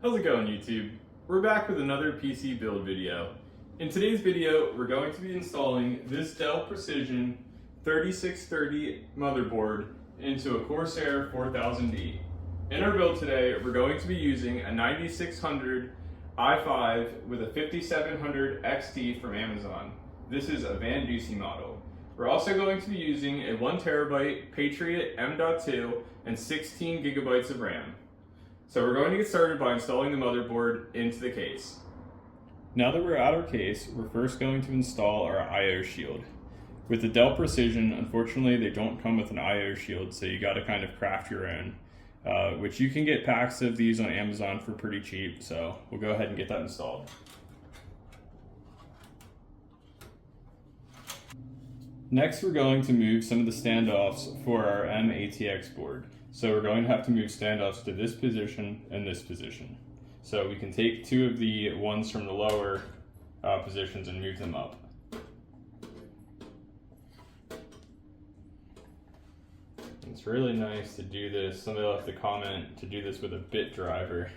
How's it going, YouTube? We're back with another PC build video. In today's video, we're going to be installing this Dell Precision 3630 motherboard into a Corsair 4000D. In our build today, we're going to be using a 9600 i5 with a 5700 XT from Amazon. This is a Vandossy model. We're also going to be using a 1TB Patriot M.2 and 16 gigabytes of RAM. So we're going to get started by installing the motherboard into the case. Now that we're at our case, we're first going to install our I/O shield. With the Dell Precision, unfortunately they don't come with an I/O shield, so you gotta kind of craft your own, which you can get packs of these on Amazon for pretty cheap, so we'll go ahead and get that installed. Next, we're going to move some of the standoffs for our M-ATX board. So we're going to have to move standoffs to this position and this position. So we can take two of the ones from the lower positions and move them up. It's really nice to do this. Somebody left a comment to do this with a bit driver,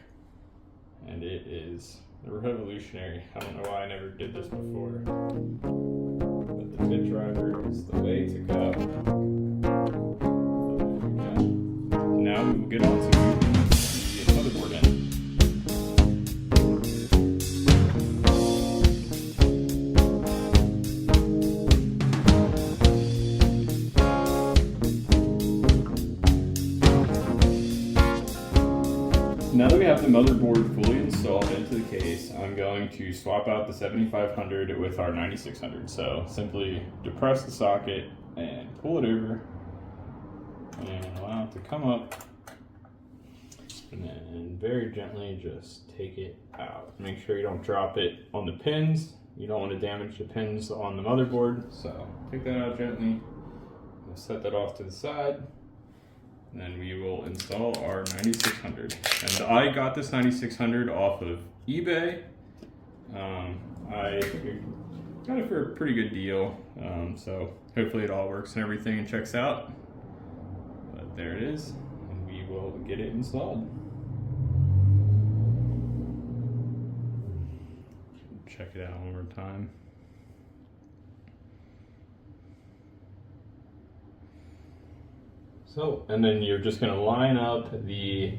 and it is revolutionary. I don't know why I never did this before, but the bit driver is the way to go. Now we will get on to the motherboard in. Now that we have the motherboard fully installed into the case, I'm going to swap out the 7500 with our 9600. So simply depress the socket and pull it over and allow it to come up, and then very gently just take it out. Make sure you don't drop it on the pins. You don't want to damage the pins on the motherboard, so take that out gently. We'll set that off to the side, and then we will install our 9600. And I got this 9600 off of eBay. I got it for a pretty good deal, so hopefully it all works and everything and checks out. There it is, and we will get it installed. Check it out one more time. So, and then you're just going to line up the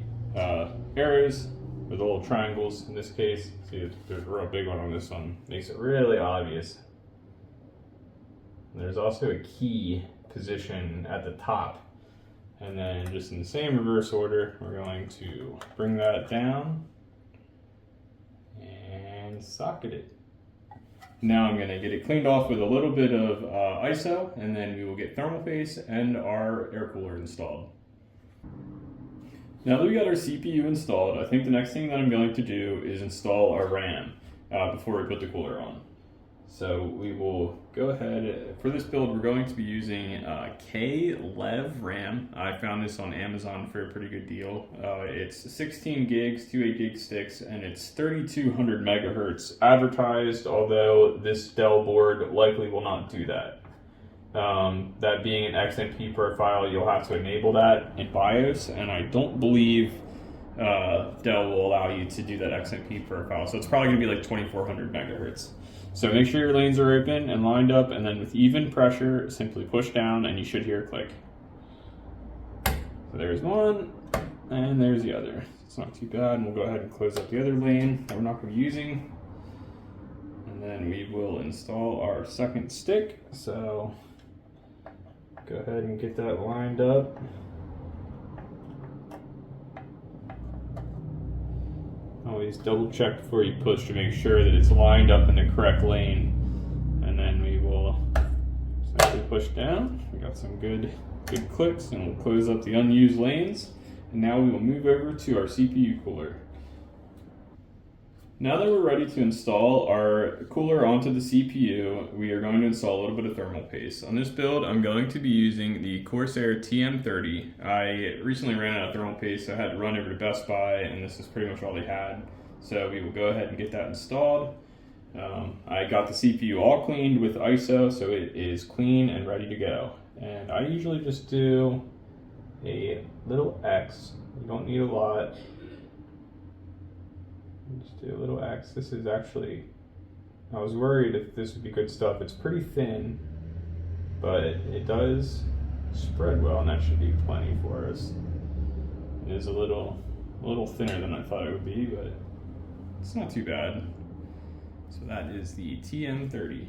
arrows with the little triangles in this case. See, there's a real big one on this one. Makes it really obvious. And there's also a key position at the top. And then just in the same reverse order, we're going to bring that down and socket it. Now I'm going to get it cleaned off with a little bit of ISO, and then we will get Thermaltake and our air cooler installed. Now that we got our CPU installed, I think the next thing that I'm going to do is install our RAM before we put the cooler on. So we will go ahead, for this build we're going to be using KLEVV RAM. I found this on Amazon for a pretty good deal. It's 16 gigs, 2 8 gig sticks, and it's 3200 megahertz advertised, although this Dell board likely will not do that. That being an XMP profile, you'll have to enable that in BIOS, and I don't believe Dell will allow you to do that XMP profile, so it's probably going to be like 2400 megahertz. So make sure your lanes are open and lined up, and then with even pressure, simply push down and you should hear a click. So there's one, and there's the other. It's not too bad, and we'll go ahead and close up the other lane that we're not going to be using. And then we will install our second stick. So go ahead and get that lined up. Always double check before you push to make sure that it's lined up in the correct lane. And then we will simply push down. We got some good clicks, and we'll close up the unused lanes. And now we will move over to our CPU cooler. Now that we're ready to install our cooler onto the CPU, we are going to install a little bit of thermal paste. On this build, I'm going to be using the Corsair TM30. I recently ran out of thermal paste, so I had to run over to Best Buy, and this is pretty much all they had. So we will go ahead and get that installed. I got the CPU all cleaned with ISO, so it is clean and ready to go. And I usually just do a little X. You don't need a lot. Just do a little X. This is actually, I was worried if this would be good stuff. It's pretty thin, but it does spread well, and that should be plenty for us. It is a little thinner than I thought it would be, but it's not too bad. So that is the TM30.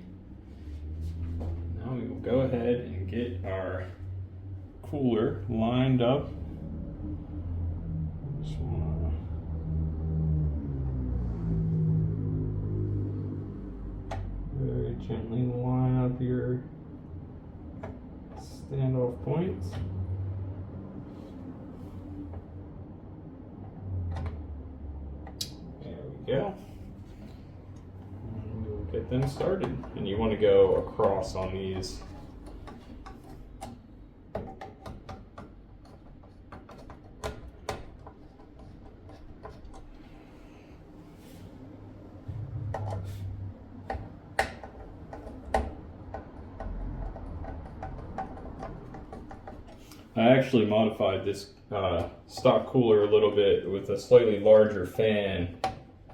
Now we will go ahead and get our cooler lined up. Just wanna very gently line up your standoff points. There we go. And we'll get them started. And you want to go across on these. I actually modified this stock cooler a little bit with a slightly larger fan.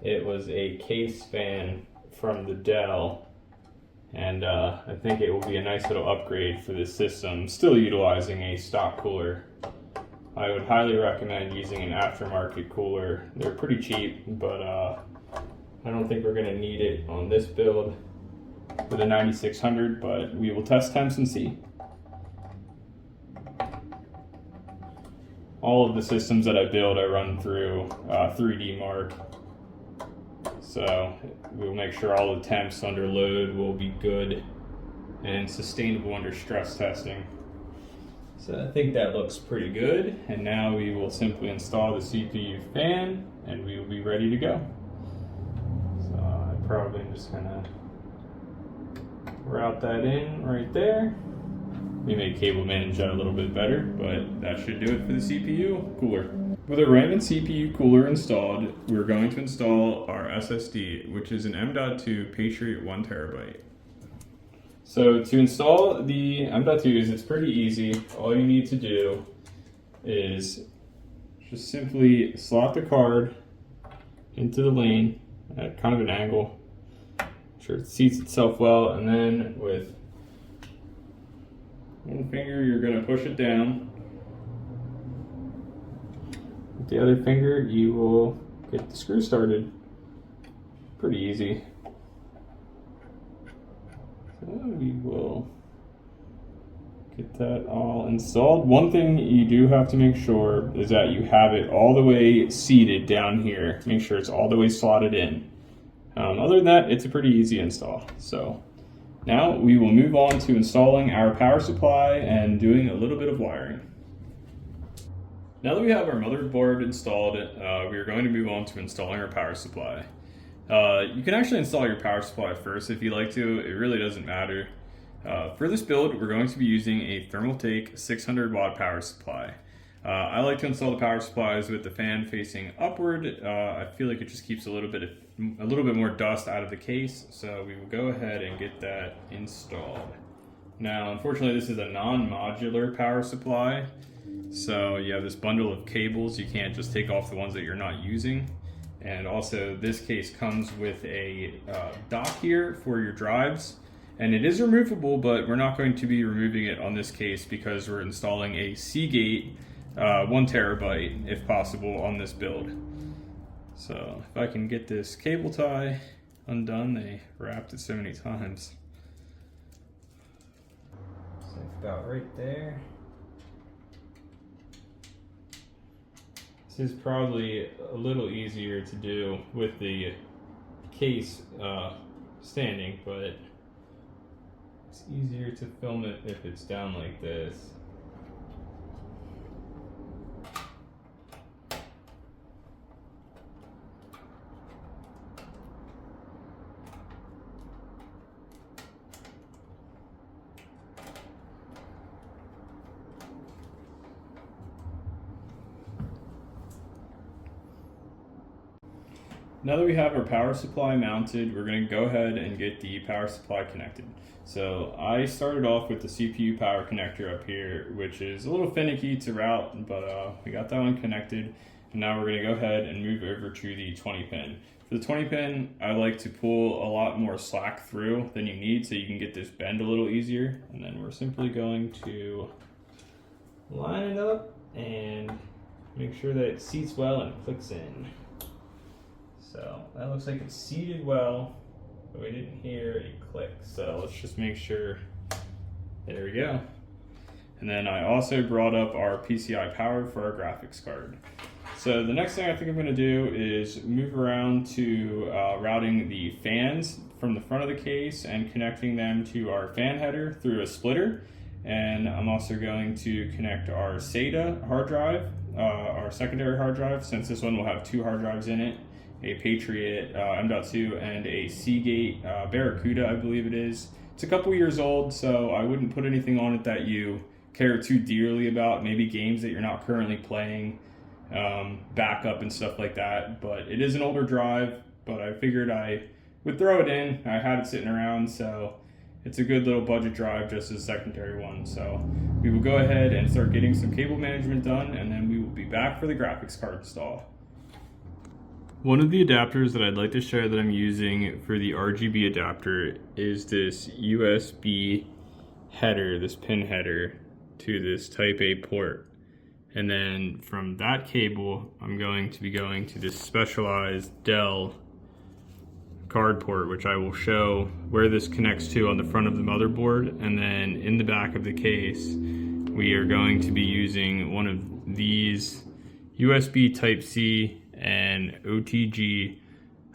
It was a case fan from the Dell, and I think it will be a nice little upgrade for this system, still utilizing a stock cooler. I would highly recommend using an aftermarket cooler. They're pretty cheap, but I don't think we're going to need it on this build with a 9600, but we will test temps and see. All of the systems that I build, I run through 3D Mark. So we'll make sure all the temps under load will be good and sustainable under stress testing. So I think that looks pretty good. And now we will simply install the CPU fan and we will be ready to go. So I probably am just gonna route that in right there. We may cable manage that a little bit better, but that should do it for the CPU cooler. With our RAM and CPU cooler installed, we're going to install our SSD, which is an M.2 Patriot 1 terabyte. So to install the M.2s, it's pretty easy. All you need to do is just simply slot the card into the lane at kind of an angle. Make sure it seats itself well, and then with one finger, you're going to push it down. With the other finger, you will get the screw started. Pretty easy. So we will get that all installed. One thing you do have to make sure is that you have it all the way seated down here. Make sure it's all the way slotted in. Other than that, it's a pretty easy install. So now we will move on to installing our power supply and doing a little bit of wiring. Now that we have our motherboard installed, we are going to move on to installing our power supply. You can actually install your power supply first if you like to. It really doesn't matter. For this build, we're going to be using a Thermaltake 600 watt power supply. I like to install the power supplies with the fan facing upward. I feel like it just keeps a little bit more dust out of the case, so we will go ahead and get that installed. Now, unfortunately, this is a non-modular power supply, so you have this bundle of cables. You can't just take off the ones that you're not using. And also, this case comes with a dock here for your drives, and it is removable, but we're not going to be removing it on this case because we're installing a Seagate 1 terabyte, if possible, on this build. So if I can get this cable tie undone, they wrapped it so many times. So about right there. This is probably a little easier to do with the case standing, but it's easier to film it if it's down like this. Now that we have our power supply mounted, we're going to go ahead and get the power supply connected. So I started off with the CPU power connector up here, which is a little finicky to route, but we got that one connected. And now we're going to go ahead and move over to the 20 pin. For the 20 pin, I like to pull a lot more slack through than you need so you can get this bend a little easier. And then we're simply going to line it up and make sure that it seats well and clicks in. So that looks like it's seated well, but we didn't hear a click. So let's just make sure. There we go. And then I also brought up our PCI power for our graphics card. So the next thing I think I'm going to do is move around to routing the fans from the front of the case and connecting them to our fan header through a splitter. And I'm also going to connect our SATA hard drive, our secondary hard drive, since this one will have 2 hard drives in it, a Patriot M.2 and a Seagate Barracuda, I believe it is. It's a couple years old, so I wouldn't put anything on it that you care too dearly about, maybe games that you're not currently playing, backup and stuff like that. But it is an older drive, but I figured I would throw it in. I had it sitting around, so it's a good little budget drive just as a secondary one. So we will go ahead and start getting some cable management done, and then we will be back for the graphics card install. One of the adapters that I'd like to show that I'm using for the RGB adapter is this USB header, this pin header to this Type A port. And then from that cable, I'm going to be going to this specialized Dell card port, which I will show where this connects to on the front of the motherboard. And then in the back of the case, we are going to be using one of these USB Type-C and OTG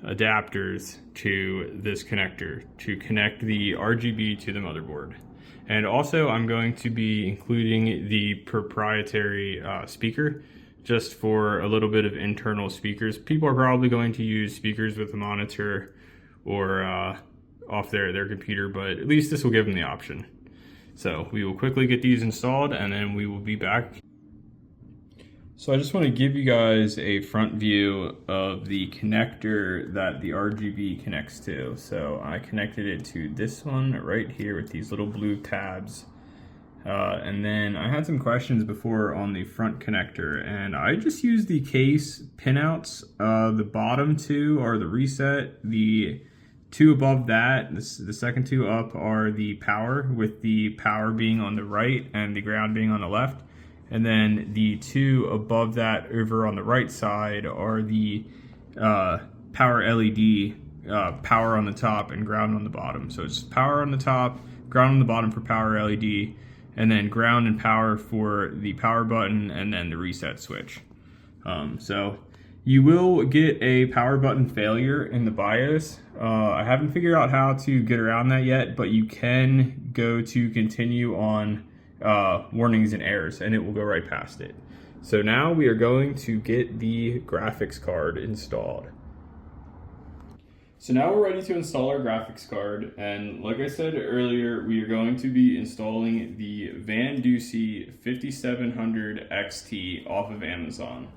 adapters to this connector to connect the RGB to the motherboard. And also I'm going to be including the proprietary speaker just for a little bit of internal speakers. People are probably going to use speakers with a monitor or off their computer, but at least this will give them the option. So we will quickly get these installed and then we will be back. So I just want to give you guys a front view of the connector that the RGB connects to. So I connected it to this one right here with these little blue tabs. And then I had some questions before on the front connector, and I just used the case pinouts. The bottom 2 are the reset. The 2 above that, the second 2 up, are the power, with the power being on the right and the ground being on the left. And then the 2 above that over on the right side are the power LED, power on the top and ground on the bottom. So it's power on the top, ground on the bottom for power LED, and then ground and power for the power button and then the reset switch. So you will get a power button failure in the BIOS. I haven't figured out how to get around that yet, but you can go to continue on warnings and errors and it will go right past it. So now we are going to get the graphics card installed. So now we're ready to install our graphics card, and like I said earlier, we are going to be installing the Vandossy 5700 XT off of Amazon.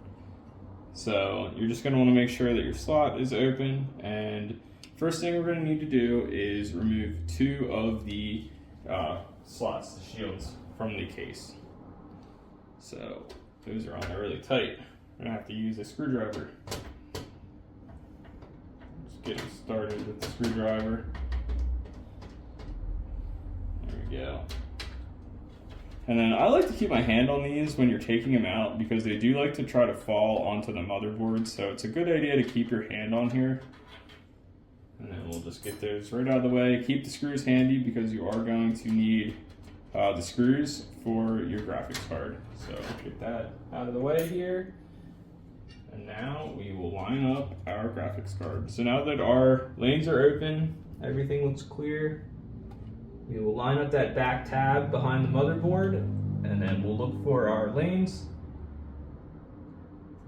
So you're just going to want to make sure that your slot is open, and first thing we're going to need to do is remove 2 of the slots, the shields, from the case. So those are on there really tight. We're going to have to use a screwdriver. Just getting started with the screwdriver. There we go. And then I like to keep my hand on these when you're taking them out because they do like to try to fall onto the motherboard. So it's a good idea to keep your hand on here. And then we'll just get those right out of the way. Keep the screws handy because you are going to need the screws for your graphics card. So get that out of the way here. And now we will line up our graphics card. So now that our lanes are open, everything looks clear, we will line up that back tab behind the motherboard, and then we'll look for our lanes.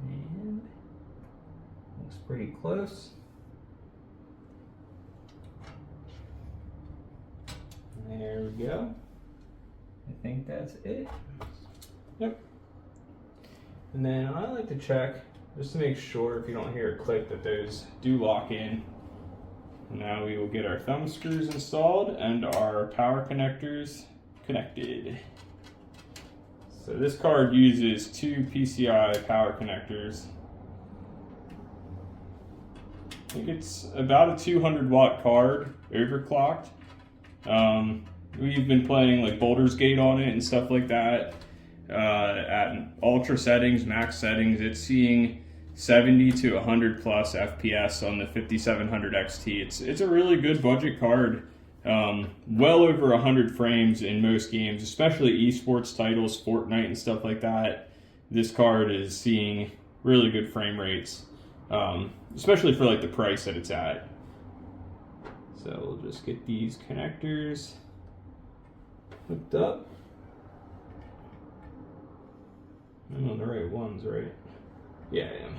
And looks pretty close. There we go. I think that's it. Yep. And then I like to check just to make sure if you don't hear a click that those do lock in. Now we will get our thumb screws installed and our power connectors connected. So this card uses 2 PCI power connectors, I think it's about a 200 watt card, overclocked. We've been playing like Baldur's Gate on it and stuff like that. At ultra settings, max settings, it's seeing 70 to 100 plus FPS on the 5700 XT. It's a really good budget card. Well over 100 frames in most games, especially esports titles, Fortnite and stuff like that. This card is seeing really good frame rates, especially for like the price that it's at. So we'll just get these connectors hooked up. I'm on the right ones, right? Yeah, I am.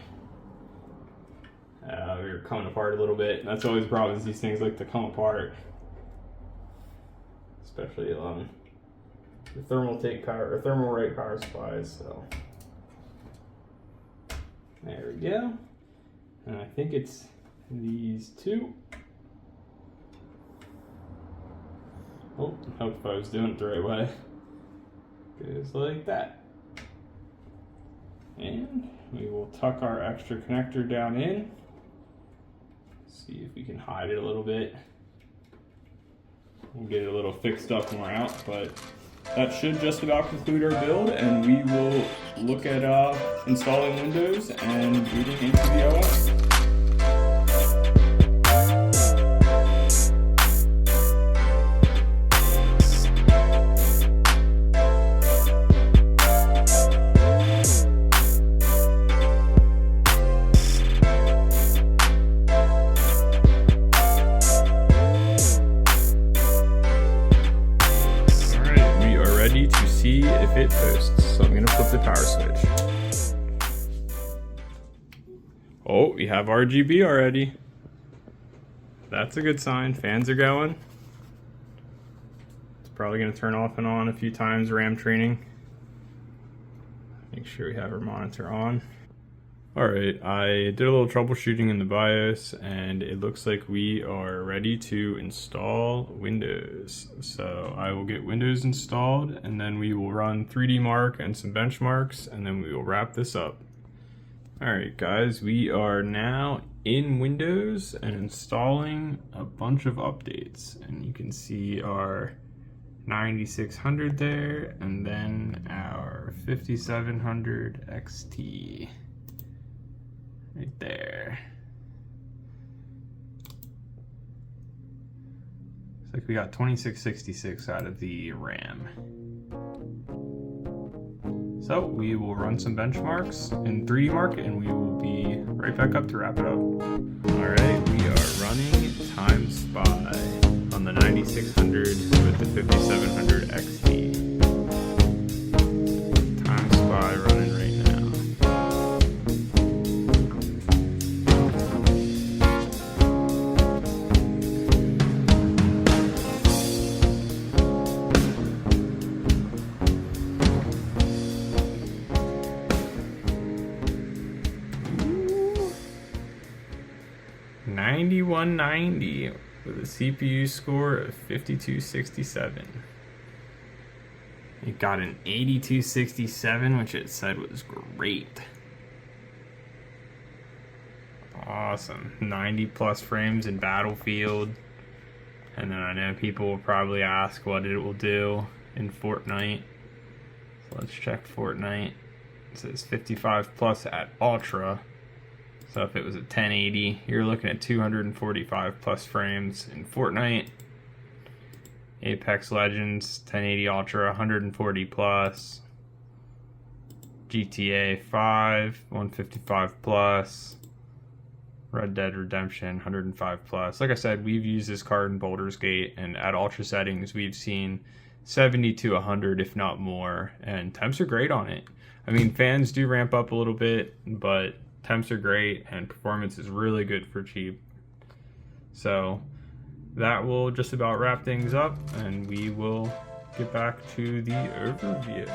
They're coming apart a little bit. That's always the problem, is these things like to come apart. Especially the Thermaltake power or Thermaltake power supplies. So there we go. And I think it's these two. Oh, hope if I was doing it the right way. Goes like that. And we will tuck our extra connector down in. See if we can hide it a little bit. We'll get it a little fixed up when we're out, but that should just about conclude our build, and we will look at installing Windows and booting into the OS. See if it posts. So I'm going to flip the power switch. Oh, we have RGB already. That's a good sign. Fans are going. It's probably going to turn off and on a few times, RAM training. Make sure we have our monitor on. Alright, I did a little troubleshooting in the BIOS and it looks like we are ready to install Windows. So I will get Windows installed and then we will run 3D Mark and some benchmarks and then we will wrap this up. Alright guys, we are now in Windows and installing a bunch of updates. And you can see our 9600 there and then our 5700 XT. Right there. Looks like we got 2666 out of the RAM. So we will run some benchmarks in 3D Mark and we will be right back up to wrap it up. Alright, we are running TimeSpy on the 9600 with the 5700 XT. TimeSpy running right now. Ooh. 9190 with a CPU score of 5267. It got an 8267, which it said was great. Awesome. 90 plus frames in Battlefield. And then I know people will probably ask what it will do in Fortnite. So let's check Fortnite. It says 55 plus at Ultra. So if it was a 1080, you're looking at 245 plus frames in Fortnite. Apex Legends 1080 Ultra 140 plus. GTA 5 155 plus. Red Dead Redemption 105 plus. Like I said, we've used this card in Baldur's Gate, and at ultra settings we've seen 70 to 100 if not more, and temps are great on it. I mean, fans do ramp up a little bit, but temps are great and performance is really good for cheap. So that will just about wrap things up and we will get back to the overview.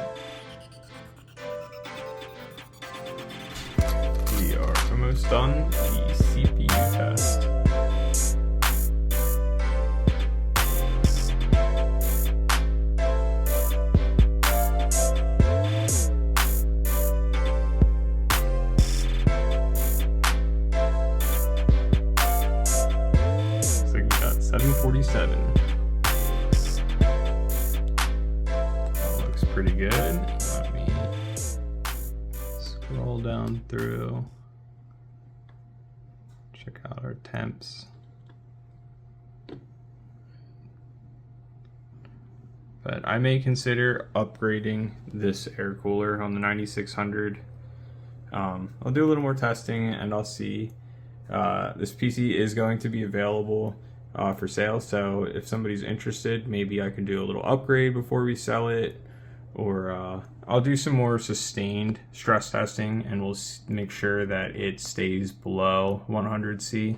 We are almost done the CPU test. 147. That looks pretty good. Let me scroll down through. Check out our temps. But I may consider upgrading this air cooler on the 9600. I'll do a little more testing and I'll see. This PC is going to be available for sale, so if somebody's interested, maybe I can do a little upgrade before we sell it, or I'll do some more sustained stress testing and we'll make sure that it stays below 100C.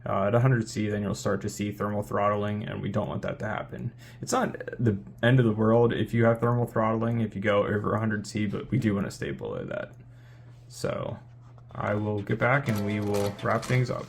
At 100C, then you'll start to see thermal throttling, and we don't want that to happen. It's not the end of the world if you have thermal throttling, if you go over 100C, but we do want to stay below that. So I will get back and we will wrap things up.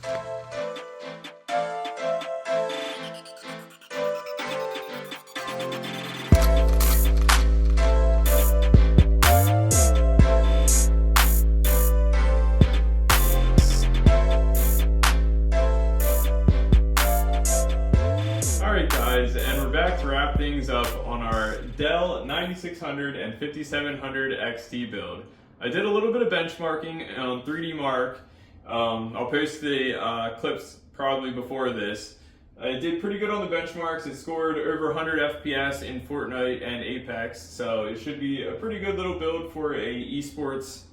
And we're back to wrap things up on our Dell 9600 and 5700 XT build. I did a little bit of benchmarking on 3D Mark. I'll post the clips probably before this. I did pretty good on the benchmarks. It scored over 100 FPS in Fortnite and Apex, so it should be a pretty good little build for a esports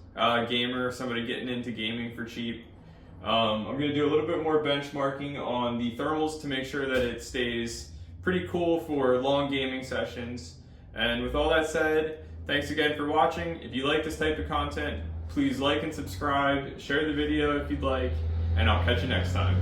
gamer, somebody getting into gaming for cheap. I'm going to do a little bit more benchmarking on the thermals to make sure that it stays pretty cool for long gaming sessions. And with all that said, thanks again for watching. If you like this type of content, please like and subscribe, share the video if you'd like, and I'll catch you next time.